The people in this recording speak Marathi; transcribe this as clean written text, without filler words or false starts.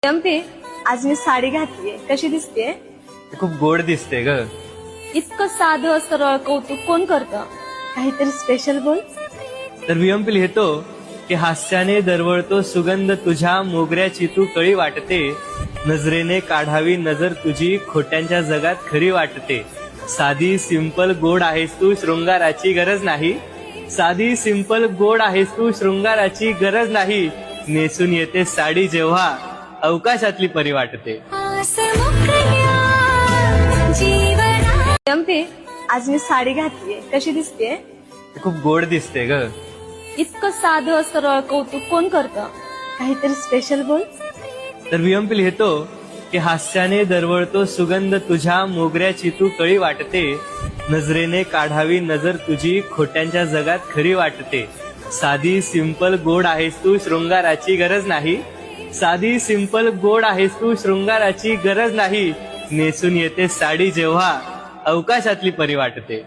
जमते. आज मी साडी घातलीये, कशी दिसतेय? खूप गोड दिसते ग. इतकं साधं सरळ कौतुक कोण करतं? काहीतरी स्पेशल बोल. तर वियंपी लिहितो की हास्याने दरवळतो सुगंध तुझ्या मोगऱ्याची तू कळी वाटते, नजरेने काढावी नजर तुझी खोट्यांच्या जगात खरी वाटते. साधी सिंपल गोड आहेस तू, शृंगाराची गरज नाही. साधी सिंपल गोड आहेस तू, शृंगाराची गरज नाही. नेसून येते साडी जेव्हा अवकाशातली परी वाटते. जमते. आज मी साडी घातलीये, कशी दिसतेय? खूप गोड दिसते ग. इतकं साधं सरळ कौतुक कोण करतं? काहीतरी स्पेशल बोल. तर वियंपी लिहितो की हास्याने दरवळतो सुगंध तुझ्या मोगऱ्याची तू कळी वाटते, नजरेने काढावी नजर तुझी खोट्यांच्या जगात खरी वाटते. साधी सिंपल गोड आहेस तू, शृंगाराची गरज नाही. साधी सिंपल गोड आहेस तू, शृंगाराची गरज नाही. नेसून येते साडी जेव्हा अवकाशातली परी वाटते.